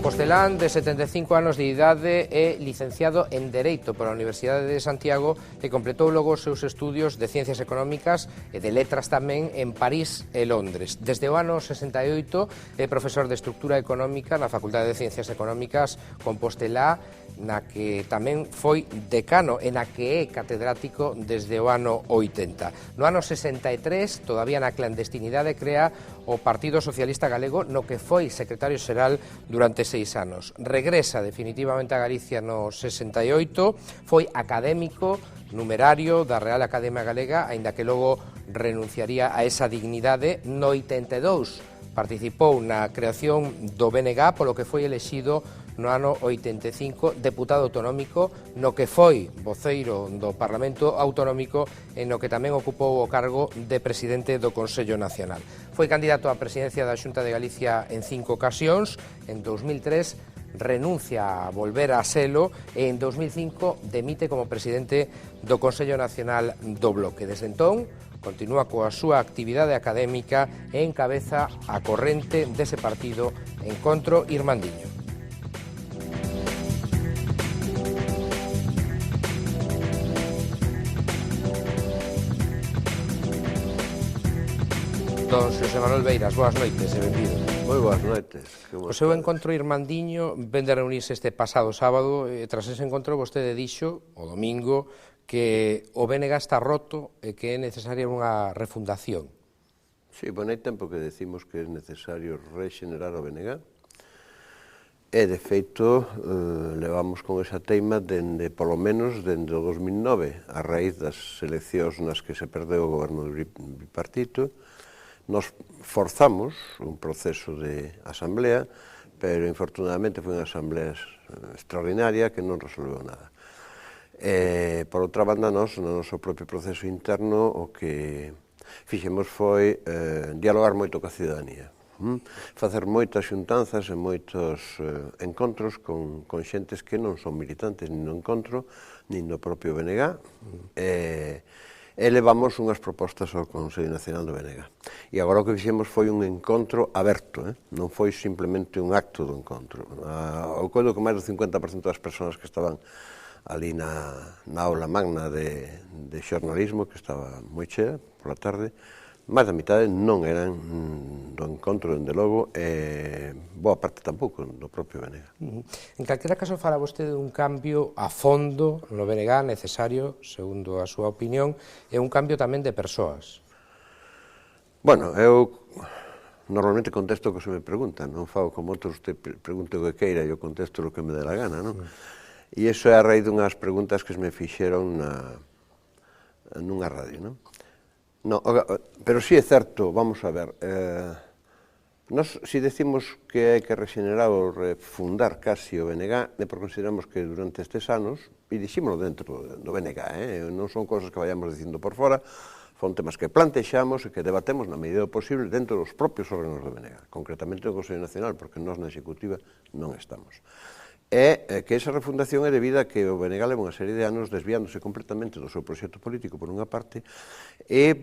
Compostelán, de 75 anos de idade, é licenciado en Dereito pola Universidade de Santiago e completou logo os seus estudios de Ciencias Económicas e de Letras tamén en París e Londres. Desde o ano 68 é profesor de Estructura Económica na Facultade de Ciencias Económicas Compostelá, na que tamén foi decano e na que é catedrático desde o ano 80. No ano 63, todavía na clandestinidade, crea o Partido Socialista Galego, no que foi secretario xeral durante 6 anos. Regresa definitivamente a Galicia no 68, foi académico numerario da Real Academia Galega, aínda que logo renunciaría a esa dignidade. No 82 participou na creación do BNG, polo que foi elexido no ano 85 deputado autonómico, no que foi voceiro do Parlamento Autonómico e no que tamén ocupou o cargo de presidente do Consello Nacional. Foi candidato á presidencia da Xunta de Galicia en 5 ocasións. En 2003 renuncia a volver a selo e en 2005 demite como presidente do Consello Nacional do Bloque. Desde entón, continúa coa súa actividade académica e encabeza a corrente dese partido Encontro Irmandiño. Don Xosé Manuel Beiras, boas noites e benvido. Moi boas noites. O seu Encontro Irmandiño ven de reunirse este pasado sábado e tras ese encontro vostede dixo, o domingo, que o BNG está roto e que é necesaria unha refundación. Sí, bueno, hai tempo que decimos que é necesario rexenerar o BNG e, de feito, levamos con esa teima dende, polo menos, dende o 2009, a raíz das eleccións nas que se perdeu o goberno do bipartito. Nos forzamos un proceso de asamblea, pero infortunadamente foi unha asamblea extraordinaria que non resolveu nada. Por outra banda, nós, no noso propio proceso interno, o que fixemos foi dialogar moito coa ciudadanía, facer moitas xuntanzas e moitos encontros con xentes que non son militantes nin no encontro, nin no propio BNG, e levamos unhas propostas ao Consello Nacional do BNG. E agora o que fixemos foi un encontro aberto, non foi simplemente un acto do encontro. Eu coido que máis do 50% das persoas que estaban ali na aula magna de xornalismo, que estaba moi chea pola tarde, máis da mitade non eran do encontro, dende logo, e boa parte tampouco do propio BNG. En calquera caso, fala vostede dun cambio a fondo no BNG necesario, segundo a súa opinión, e un cambio tamén de persoas. Bueno, eu normalmente contesto o que se me pregunta, non fago como outros, usted pregunte o que queira e eu contesto o que me dé la gana, non? E iso é a raíz dunhas preguntas que se me fixeron nunha radio, non? No, pero sí é certo, vamos a ver, nós si decimos que hai que rexenerar ou refundar casi o BNG, é porque consideramos que durante estes anos, e dixímolo dentro do BNG, non son cosas que vayamos dicindo por fora, son temas que plantexamos e que debatemos na medida posible dentro dos propios órganos do BNG, concretamente do Consello Nacional, porque nós na Executiva non estamos. É que esa refundación é debida a que o BNG leva unha serie de anos desviándose completamente do seu proxecto político por unha parte e,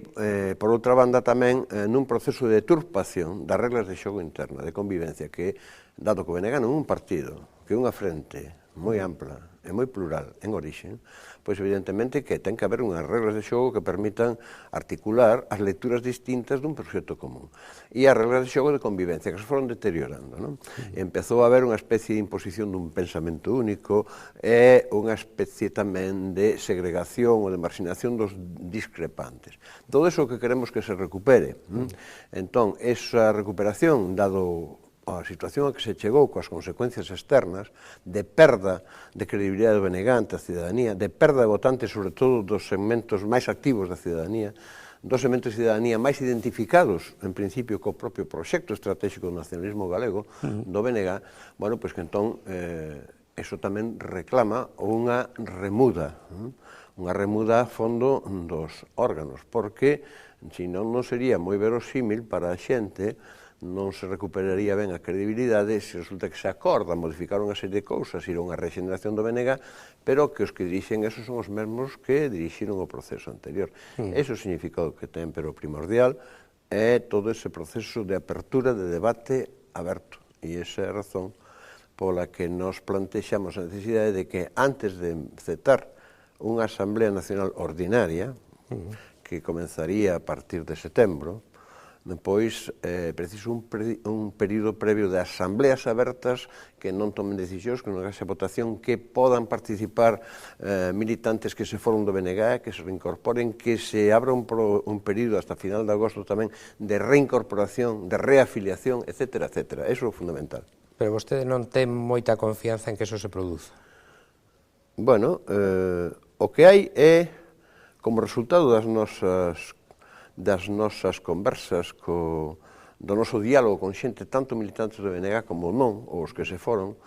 por outra banda, tamén nun proceso de deturpación das reglas de xogo interna, de convivencia, que, dado que o BNG non é un partido, que é unha frente moi ampla e moi plural en orixen, pois evidentemente que ten que haber unhas reglas de xogo que permitan articular as lecturas distintas dun proxecto común. E as reglas de xogo de convivencia que se foron deteriorando, non? Empezou a haber unha especie de imposición dun pensamento único e unha especie tamén de segregación ou de marginación dos discrepantes. Todo iso que queremos que se recupere. Entón, esa recuperación, dado a situación a que se chegou coas consecuencias externas de perda de credibilidade do BNG ante a ciudadanía, de perda de votantes, sobre todo dos segmentos máis activos da ciudadanía, dos segmentos de ciudadanía máis identificados, en principio, co propio proxecto estratégico do nacionalismo galego, do BNG, bueno, pois que entón, eso tamén reclama unha remuda a fondo dos órganos, porque, senón, non sería moi verosímil para a xente, non se recuperaría ben a credibilidade se resulta que se acorda modificar unha serie de cousas, ir a unha rexeneración do BNG, pero que os que dirixen esos son os mesmos que dirixiron o proceso anterior. Eso significa o que ten, pero primordial é todo ese proceso de apertura, de debate aberto. E esa é a razón pola que nos plantexamos a necesidade de que antes de encetar unha Asamblea Nacional Ordinaria, que comenzaría a partir de setembro, pois preciso un período previo de asambleas abertas que non tomen decisións, que non haxa votación, que podan participar militantes que se foron do BNG, que se reincorporen, que se abra un período hasta final de agosto tamén de reincorporación, de reafiliación, etc. etc. Eso é o fundamental. Pero vostede non ten moita confianza en que eso se produza? Bueno, o que hai é, como resultado das nosas conversas, do noso diálogo con xente, tanto militantes do BNG como non, ou os que se foron,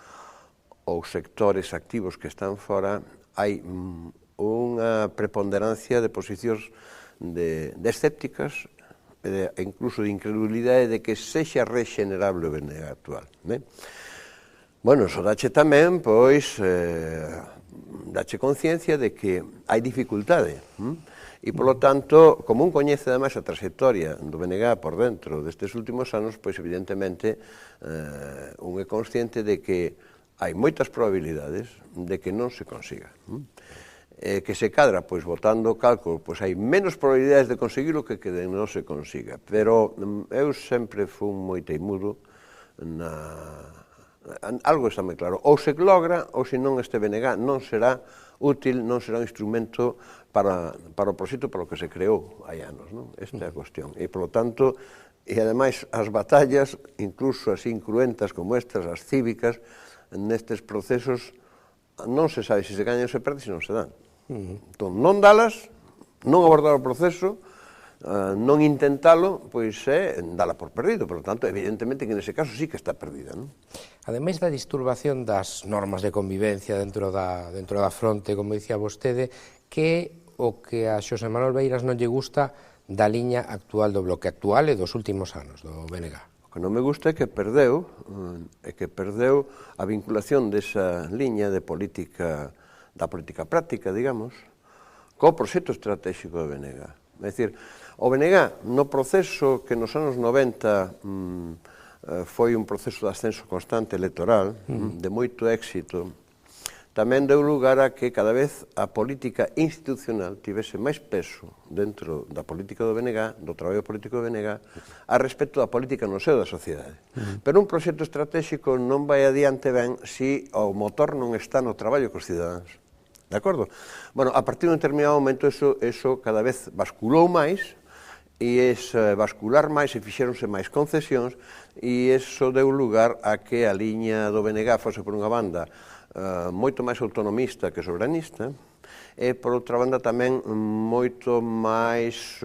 ou sectores activos que están fora, hai unha preponderancia de posicións de escépticas e incluso de incredulidade de que sexa regenerable o BNG actual. Bueno, eso dache tamén, pois, dache conciencia de que hai dificultade, e, polo tanto, como un coñece, ademais, a trayectoria do BNG por dentro destes últimos anos, pois, evidentemente, un é consciente de que hai moitas probabilidades de que non se consiga. Que se cadra, pois, votando cálculo, pois, hai menos probabilidades de conseguirlo que de non se consiga. Pero eu sempre fun moi teimudo algo está moi claro. Ou se logra, ou se non este BNG non será útil, non será un instrumento para o proxecto para o que se creou hai anos, non? Esta é a cuestión. E, polo tanto, e ademais, as batallas, incluso así cruentas como estas, as cívicas, nestes procesos, non se sabe se gañan ou se perden, se non se dan. Entón, non dalas, non abordar o proceso, non intentalo, pois é dala por perdido. Por lo tanto, evidentemente que nese caso sí que está perdida, non? Ademais da disturbación das normas de convivencia dentro da fronte, como dicía vostede, que o que a Xosé Manuel Beiras non lle gusta da liña actual do Bloque actual e dos últimos anos do BNG? O que non me gusta é que perdeu a vinculación desa liña de política, da política práctica, digamos, co proxecto estratégico do BNG. É dicir, o BNG, no proceso que nos anos 90 foi un proceso de ascenso constante electoral, de moito éxito, tamén deu lugar a que cada vez a política institucional tivese máis peso dentro da política do BNG, do traballo político do BNG, a respecto da política no seo da sociedade. Pero un proxecto estratégico non vai adiante ben se o motor non está no traballo cos cidadáns. De acordo? Bueno, a partir de un determinado momento eso cada vez basculou máis, e bascular máis e fixéronse máis concesións, e eso deu lugar a que a liña do BNG fose por unha banda moito máis autonomista que soberanista, e por outra banda tamén moito máis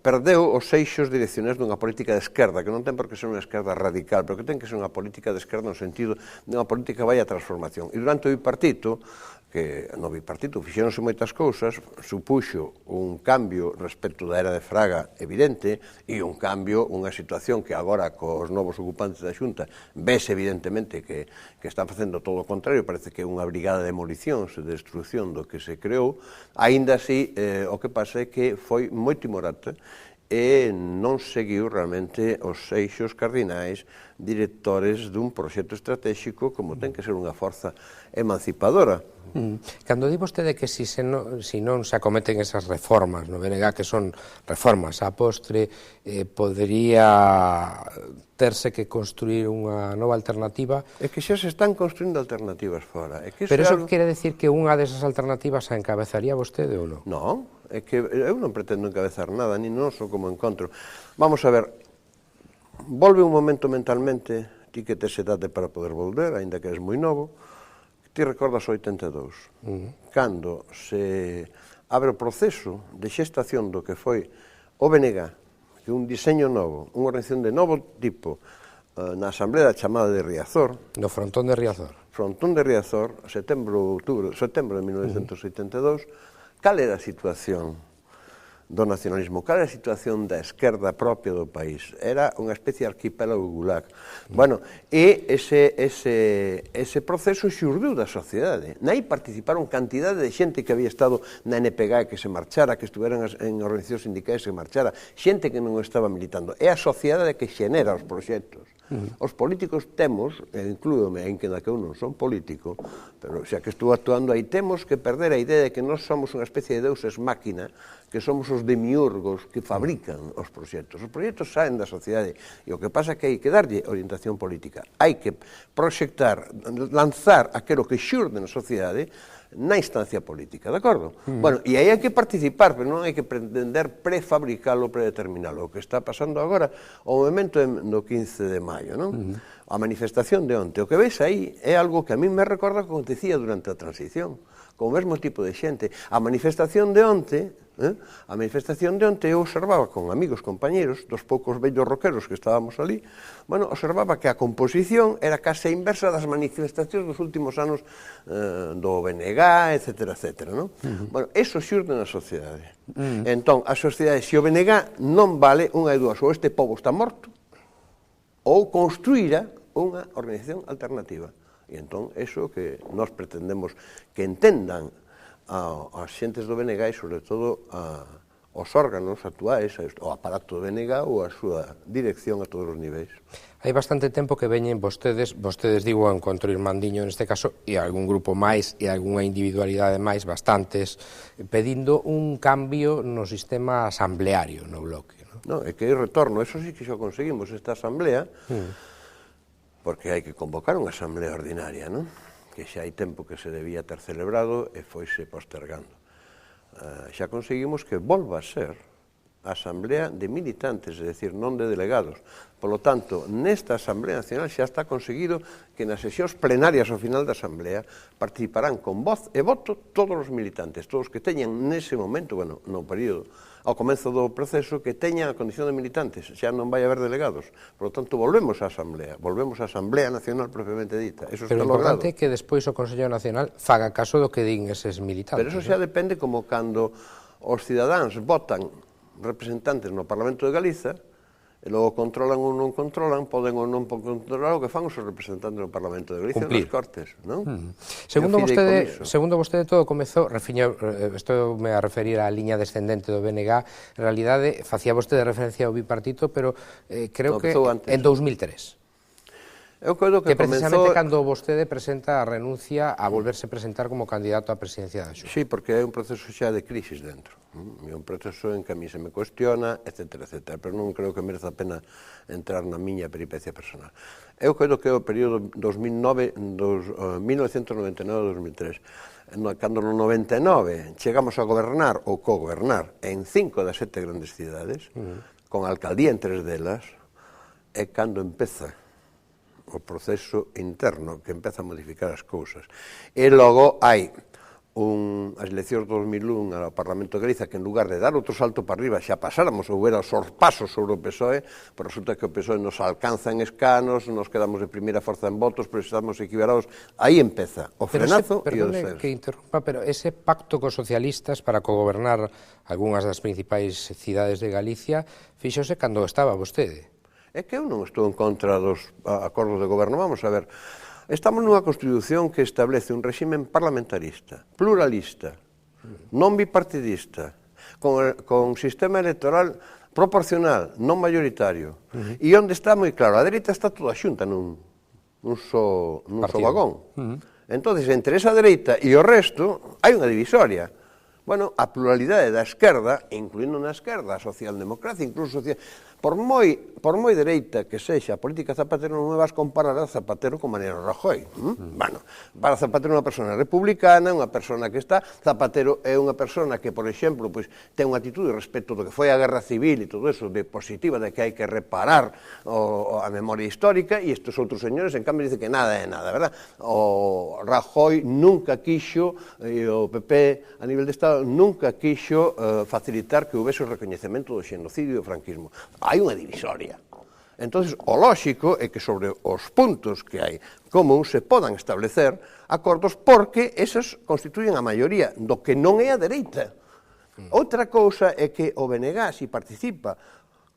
perdeu os eixos direccionais dunha política de esquerda, que non ten por que ser unha esquerda radical, pero que ten que ser unha política de esquerda no sentido de unha política que vai a transformación. E durante o bipartito, que no bipartito fixéronse moitas cousas, supuxo un cambio respecto da era de Fraga evidente, e un cambio, unha situación que agora cos novos ocupantes da Xunta vese evidentemente que están facendo todo o contrario, parece que é unha brigada de demolicións e de destrucción do que se creou. Aínda así, o que pasa é que foi moi timorata e non seguiu realmente os eixos cardinais directores dun proxecto estratégico como ten que ser unha forza emancipadora. Cando di vostede que se non se acometen esas reformas no BNG, que son reformas a postre, podería terse que construir unha nova alternativa? É que xa se están construindo alternativas fora. Pero eso quere decir que unha desas alternativas a encabezaría vostede ou non? Non, é que eu non pretendo encabezar nada, ni non só como encontro. Vamos a ver, volve un momento mentalmente, ti que tes edade para poder volver, aínda que eres moi novo. Ti recordas o 82, cando se abre o proceso de xestación do que foi o BNG, que un diseño novo, unha organización de novo tipo, na Asamblea chamada de Riazor. No frontón de Riazor. Frontón de Riazor, setembro de 1982, cal era a situación do nacionalismo? Cal era a situación da esquerda propia do país? Era unha especie de arquipélago gulag. Bueno, e ese proceso xurdiu da sociedade. Nai participaron cantidade de xente que había estado na NPG que se marchara, que estuveran en organizacións sindicais que marchara, xente que non estaba militando. É a sociedade que xenera os proxectos. Os políticos temos, e inclúome en que eu non son político, pero xa que estou actuando aí, temos que perder a idea de que nós somos unha especie de deuses máquina, que somos os demiurgos que fabrican os proxectos. Os proxectos saen da sociedade e o que pasa é que hai que darlle orientación política. Hai que proxectar, lanzar aquilo que xurde na sociedade na instancia política, de acordo? Bueno, e aí hai que participar, pero non hai que pretender prefabricalo, predeterminalo. O que está pasando agora, o movimento do 15 de maio, non? A manifestación de onte. O que veis aí é algo que a mí me recorda que acontecía durante a transición, con o mesmo tipo de xente. A manifestación de onte, eu observaba con amigos, compañeros, dos poucos vellos roqueros que estábamos ali, bueno, observaba que a composición era case inversa das manifestacións dos últimos anos do BNG, etc., etc., non? Bueno, eso xurde na sociedade. Entón, a sociedade, se o BNG non vale, unha de dúas, ou este povo está morto, ou construíra unha organización alternativa. E entón, eso que nós pretendemos que entendan as xentes do BNG e, sobre todo, os órganos actuais, o aparato do BNG ou a súa dirección a todos os niveis. Hai bastante tempo que veñen vostedes digo, ao Encontro Irmandiño neste caso, e algún grupo máis, e algunha individualidade máis, bastantes, pedindo un cambio no sistema asambleario no bloque. Non, é que hai retorno, eso sí que xa conseguimos esta asamblea, porque hai que convocar unha asamblea ordinaria, non? Que xa hai tempo que se debía ter celebrado e foise postergando. Xa conseguimos que volva a ser a asamblea de militantes, é dicir, non de delegados. Por lo tanto, nesta Asamblea Nacional xa está conseguido que nas sesións plenarias ao final da Asamblea participarán con voz e voto todos os militantes, todos que teñan nese momento, bueno, no período, ao comezo do proceso, que teñan a condición de militantes, xa non vai haber delegados. Por lo tanto, volvemos á Asamblea Nacional propiamente dita. Eso pero está o importante logrado. é que despois o Consello Nacional faga caso do que din eses militantes. Pero eso xa depende como cando os cidadáns votan representantes no Parlamento de Galiza, e logo controlan ou non controlan, poden ou non controlar o que fan os representantes no Parlamento de Galicia nas Cortes, non? Segundo vostede, todo comezou, estou me a referir á liña descendente do BNG, en realidade, facía vostede referencia ao bipartito, pero creo que en 2003. Eu creo que precisamente cando vostede presenta a renuncia a volverse presentar como candidato á presidencia da Xunta. Sí, porque é un proceso xa de crisis dentro. É un proceso en que a mí se me cuestiona, etc., etc., pero non creo que mereza a pena entrar na miña peripecia personal. Eu creo que é o período 1999-2003. Cando no 99 chegamos a gobernar ou cogobernar en 5 das 7 grandes cidades, con alcaldía en 3 delas, é cando empeza o proceso interno que empeza a modificar as cousas. E logo hai as eleccións de 2001 ao Parlamento de Galiza que en lugar de dar outro salto para arriba xa pasáramos ou ver os sorpasos sobre o PSOE, pero resulta que o PSOE nos alcanza en escanos, nos quedamos de primeira forza en votos, pero estamos equivalados. Aí empeza o frenazo e o descenso. Que interrompa, pero ese pacto cos socialistas para cogobernar algunhas das principais cidades de Galicia fixose cando estaba vostede. É que eu non estou en contra dos acordos de goberno. Vamos a ver, estamos nunha Constitución que establece un réximen parlamentarista, pluralista, non bipartidista, con sistema electoral proporcional, non mayoritario, e onde está moi claro, a dereita está toda xunta nun só vagón. Entón, entre esa dereita e o resto, hai unha divisoria. Bueno, a pluralidade da esquerda, incluindo na esquerda a socialdemocracia, incluso por moi dereita que sexa a política Zapatero, non me vas comparar a Zapatero con Mariano Rajoy. Bueno, para Zapatero é unha persona republicana, unha persona que está... Zapatero é unha persona que, por exemplo, ten unha actitude respecto do que foi a Guerra Civil e todo eso, de positiva, de que hai que reparar a memoria histórica, e estes outros señores, en cambio, dicen que nada é nada, verdad? O Rajoy nunca quixo, e o PP a nivel de Estado nunca quixo facilitar que houvese o recoñecemento do xenocidio e do franquismo. Hai unha divisoria. Entón, o lóxico é que sobre os puntos que hai común se podan establecer acordos porque esos constituyen a maioría do que non é a dereita. Outra cousa é que o BNG, se participa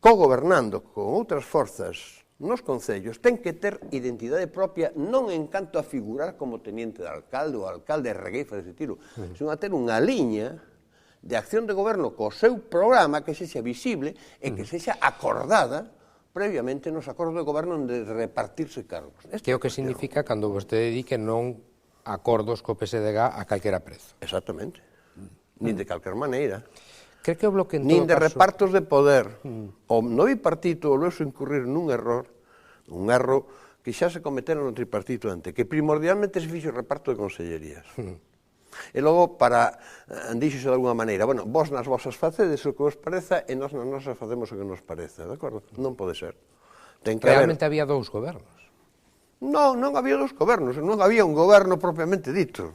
cogobernando con outras forzas nos concellos, ten que ter identidade propia non en canto a figurar como teniente de alcalde ou alcalde regueifa dese tiro, sino a ter unha liña de acción de goberno co seu programa que sexa visible e que sexa acordada previamente nos acordos de goberno de repartirse cargos. Que é o que significa cando vostede di que non acordos co PSDG a calquera prezo. Exactamente. Nin de calquer maneira. Creo que o Bloque en Nin todo de caso... repartos de poder. O no bipartito volveu-se incurrir nun erro que xa se cometeron no tripartito antes, que primordialmente se fixo o reparto de consellerías. E logo, díxose de alguna maneira, bueno, vos nas vosas facedes o que vos pareza e nós nas nosas facemos o que nos pareza, de acordo? Non pode ser. Realmente había dous gobernos. Non había dous gobernos, non había un goberno propiamente dito.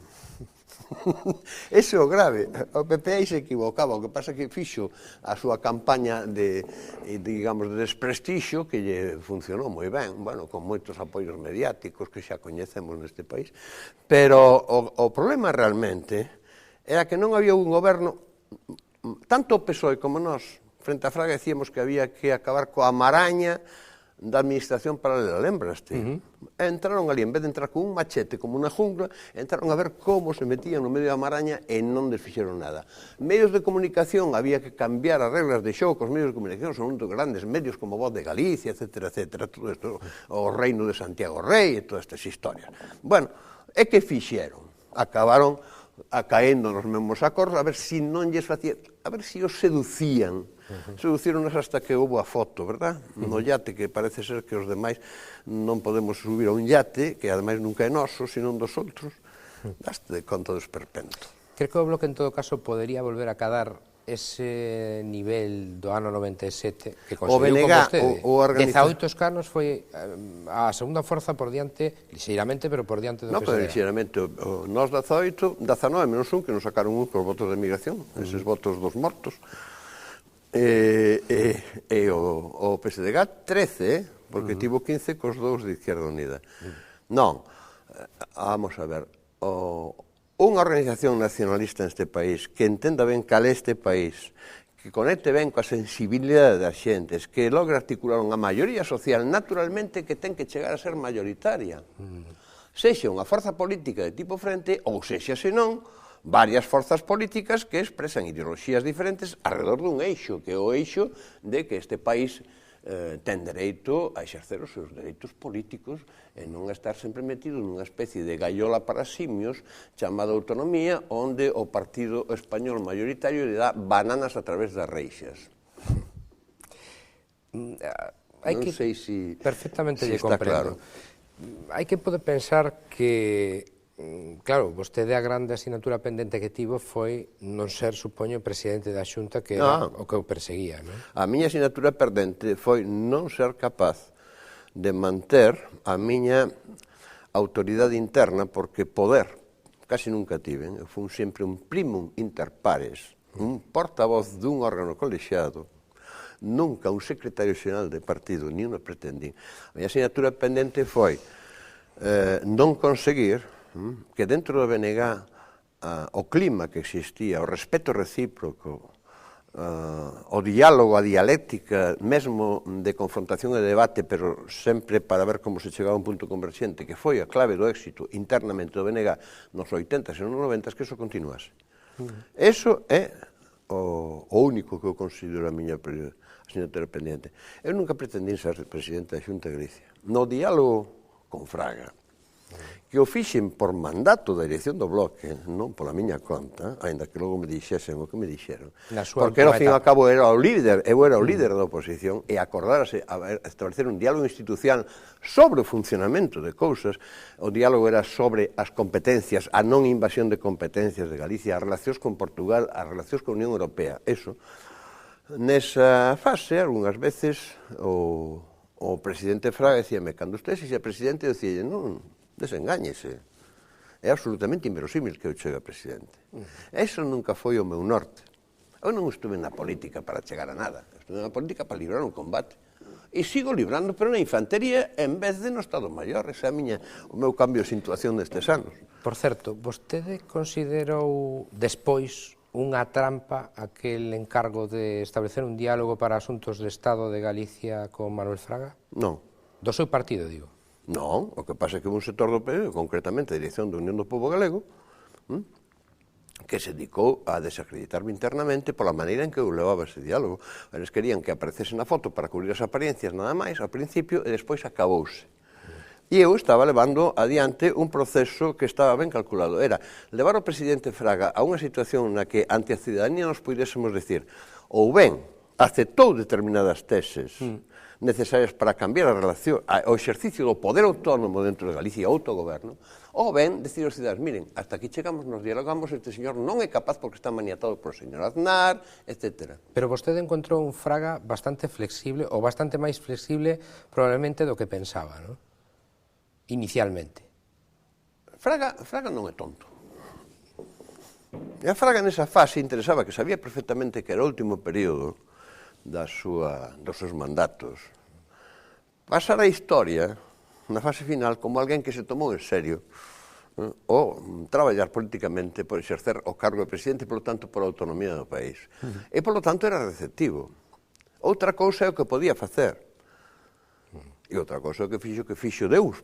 Ese é o grave. O PP aí se equivocaba, o que pasa que fixo a súa campaña de desprestixio que lle funcionou moi ben, bueno, con moitos apoios mediáticos que xa coñecemos neste país, pero o problema realmente era que non había un goberno, tanto o PSOE como nós, frente a Fraga, decíamos que había que acabar coa maraña da administración paralela, lembraste? Entraron ali, en vez de entrar con un machete como unha jungla, entraron a ver como se metían no medio da maraña e non desfixeron nada. Medios de comunicación, había que cambiar as reglas de xogo, os medios de comunicación son uns grandes medios como Voz de Galicia, etcétera, todo isto, o Reino de Santiago Rei e todas estas historias. Bueno, e que fixeron? Acabaron caendo nos mesmos acordos, a ver se non lles facían, a ver se os seducían. Seducíronos hasta que houve a foto, verdad? No yate, que parece ser que os demais non podemos subir a un yate, que ademais nunca é noso, senón dos outros. Daste de conta do esperpento. Creo que o Bloque en todo caso podería volver a cadar ese nivel do ano 97 que conseguiu con vostede. 18 escanos foi a segunda forza por diante, lixeiramente, pero por diante do PSDG. Non, pero lixeiramente. Nós 19 menos un, que nos sacaron un cos votos de migración, eses votos dos mortos. E o PSDG 13, porque tivo 15 cos dous de Izquierda Unida. Non, vamos a ver, unha organización nacionalista neste país que entenda ben cal é este país, que conecte ben coa sensibilidade das xentes, que logre articular unha maioría social naturalmente que ten que chegar a ser mayoritaria. Sexa unha forza política de tipo frente, ou sexa, senón, varias forzas políticas que expresan ideoloxías diferentes alrededor dun eixo, que é o eixo de que este país ten dereito a exercer os seus dereitos políticos e non a estar sempre metido nunha especie de gaiola para simios chamada autonomía, onde o partido español mayoritario lle dá bananas a través das reixas. Non sei se perfectamente lle comprendo. Hai que poder pensar que, claro, vostede a grande asignatura pendente que tivo foi non ser, supoño, presidente da Xunta, que era o que o perseguía, non? A miña asignatura pendente foi non ser capaz de manter a miña autoridade interna, porque poder casi nunca tiven. Eu fui sempre un primum inter pares, un portavoz dun órgano colexiado, nunca un secretario xeral de partido, ni unha pretendín. A miña asignatura pendente foi non conseguir que dentro do BNG o clima que existía, o respeto recíproco, o diálogo, a dialéctica, mesmo de confrontación e debate, pero sempre para ver como se chegaba a un punto converxente, que foi a clave do éxito internamente do BNG nos 80s e nos 90s, que eso continuase. Eso é o único que eu considero a miña asignatura pendiente. Eu nunca pretendín ser presidente da Xunta de Galicia. No diálogo con Fraga, que o fixen por mandato da dirección do Bloque, non pola miña conta, aínda que logo me dixesen o que me dixeron, porque ao fin e ao cabo era o líder, eu era o líder da oposición, e acordárase a establecer un diálogo institucional sobre o funcionamento de cousas. O diálogo era sobre as competencias, a non invasión de competencias de Galicia, as relacións con Portugal, as relacións con a Unión Europea, eso. Nesa fase, algunhas veces, o presidente Fraga decíame, cando usted sexa presidente, eu dicía, non, desengáñese. É absolutamente inverosímil que eu chegue a presidente. Eso nunca foi o meu norte. Eu non estuve na política para chegar a nada. Estuve na política para librar un combate. E sigo librando, pero na infantería en vez de no Estado Maior. Ese é o meu cambio de situación destes anos. Por certo, vostede considerou despois unha trampa aquel encargo de establecer un diálogo para asuntos de Estado de Galicia con Manuel Fraga? Non. Do seu partido, digo. Non, o que pasa é que un sector do PSOE, concretamente a dirección da Unión do Pobo Galego, que se dedicou a desacreditarme internamente pola maneira en que eu levaba ese diálogo. Eles querían que aparecese na foto para cubrir as apariencias nada máis ao principio e despois acabouse. E eu estaba levando adiante un proceso que estaba ben calculado. Era levar o presidente Fraga a unha situación na que ante a cidadanía nos pudésemos decir ou ben aceptou determinadas teses necesarias para cambiar a relación, o exercicio do poder autónomo dentro de Galicia e autogoberno, ou ben decir aos cidadãos, miren, hasta aquí chegamos, nos dialogamos, este señor non é capaz porque está maniatado por o señor Aznar, etc. Pero vostede encontrou un Fraga bastante flexible, ou bastante máis flexible probablemente do que pensaba, non? Inicialmente. Fraga non é tonto. E a Fraga nesa fase interesaba que sabía perfectamente que era o último período dos seus mandatos. Pasar a historia na fase final como alguén que se tomou en serio o traballar políticamente por exercer o cargo de presidente e, polo tanto, por a autonomía do país. E, polo tanto, era receptivo. Outra cousa é o que podía facer. E outra cousa que fixo Deus,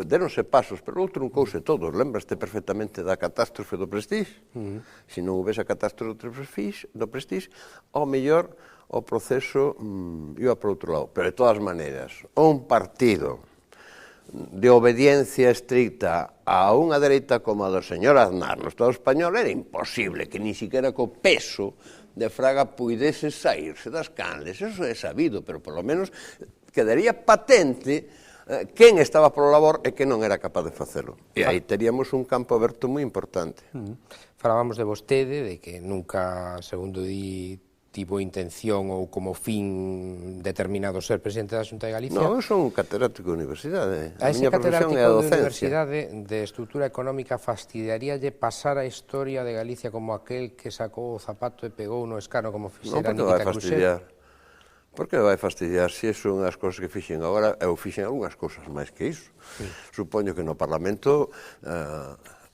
deronse pasos, pero outro non couse todos. Lembraste perfectamente da catástrofe do Prestige? Se non houvese a catástrofe do Prestige, ao mellor o proceso iba por outro lado. Pero, de todas maneiras, un partido de obediencia estricta a unha dereita como a do señor Aznar no Estado español era imposible que ni siquiera co peso de Fraga puidese saírse das canles. Eso é sabido, pero polo menos quedaría patente quen estaba polo labor e quen non era capaz de facelo. E aí teríamos un campo aberto moi importante. Falábamos de vostede, de que nunca, segundo di, tivo intención ou como fin determinado ser presidente da Xunta de Galicia. Non, eu son un catedrático de universidade. A ese catedrático de universidade de estrutura económica fastidiaríalle pasar a historia de Galicia como aquel que sacou o zapato e pegou no escano como fixera Nikita Khrushchev? Por que vai fastidiar? Se son as cousas que fixen agora, eu fixen algunhas cousas máis que iso. Supoño que no Parlamento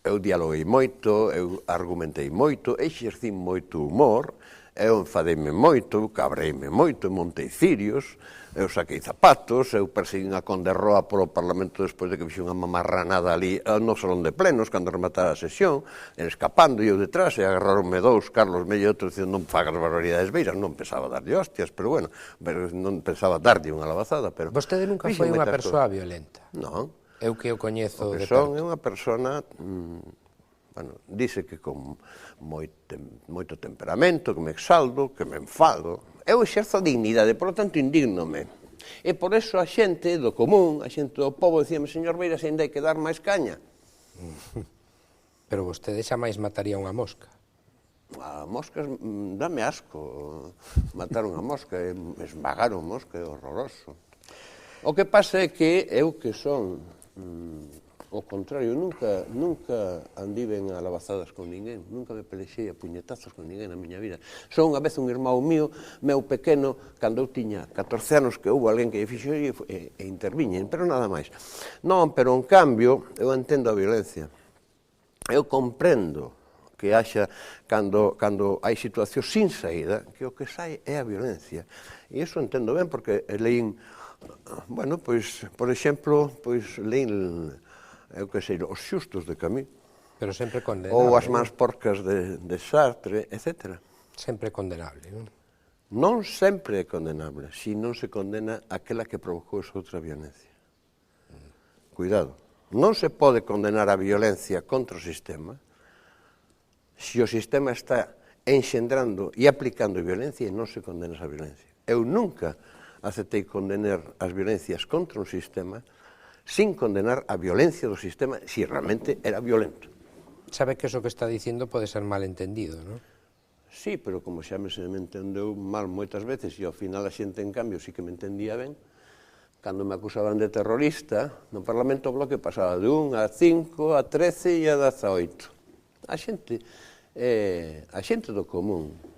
eu dialoguei moito, eu argumentei moito, exercín moito humor, eu enfadeime moito, cabreime moito, montei cirios, eu saquei zapatos, eu perseguín a Conde Roa polo Parlamento despois de que fixe unha mamarranada ali no salón de plenos, cando rematara a sesión, escapando e eu detrás, e agarraronme dous, Carlos Mello e outro, dicindo non fagas barbaridades beiras, non pensaba darlle hostias, pero bueno, non pensaba darlle unha labazada, pero... Vostede nunca foi unha persoa violenta? Non. Eu que o coñezo de perto. É unha persona... Bueno, dice que con moito temperamento, que me exaldo, que me enfado. Eu exerzo a dignidade, por lo tanto, indígnome. E por eso a xente do común, a xente do povo, dicíame, señor Beiras, ainda hai que dar máis caña. Pero vostede xa máis mataría unha mosca. A moscas, dame asco matar unha mosca, esmagar unha mosca é horroroso. O que pasa é que eu que son... Ao contrario, nunca andiven a lavazadas con ninguén, nunca me pelexei a puñetazos con ninguén na miña vida. Só unha vez un irmão mío, meu pequeno, cando eu tiña 14 anos, que houve alguén que lle fixo e interviñen, pero nada máis. Non, pero en cambio, eu entendo a violencia. Eu comprendo que haxa, cando hai situacións sin saída, que o que sai é a violencia. E iso entendo ben, porque leín, bueno, pois, por exemplo, pois leín... eu que sei, os xustos de Camus. Pero sempre condenable. Ou as mans porcas de Sartre, etc. Sempre condenable, non? Non sempre é condenable, si non se condena aquela que provocou esa outra violencia. Cuidado. Non se pode condenar a violencia contra o sistema se o sistema está enxendrando e aplicando violencia e non se condena esa violencia. Eu nunca aceptei condenar as violencias contra un sistema sin condenar a violencia do sistema si realmente era violento. Sabe que eso que está dicindo pode ser mal entendido, non? Sí, pero como xa me entendeu mal moitas veces e ao final a xente, en cambio, sí que me entendía ben, cando me acusaban de terrorista, no Parlamento o Bloque pasaba de 1 a 5, a 13 e a 18. A xente do común.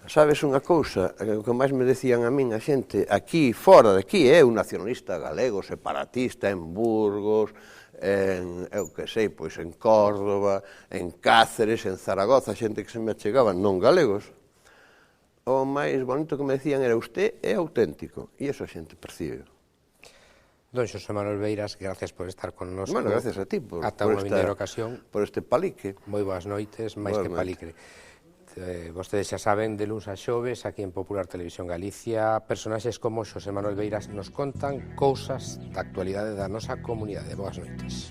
Sabes unha cousa, o que máis me decían a min a xente, aquí, fora de aquí, un nacionalista galego, separatista, en Burgos, eu que sei, pois en Córdoba, en Cáceres, en Zaragoza, xente que se me achegaban, non galegos. O máis bonito que me decían era, usted é auténtico, e iso a xente percibe. Don Xosé Manuel Beiras, gracias por estar con nos. Bueno, gracias a ti por esta ocasión. Por este palique. Moi boas noites, máis que palique. Vostedes xa saben, de luns a xoves, aquí en Popular Televisión Galicia, personaxes como Xosé Manuel Beiras nos contan cousas da actualidade da nosa comunidade. Boas noites.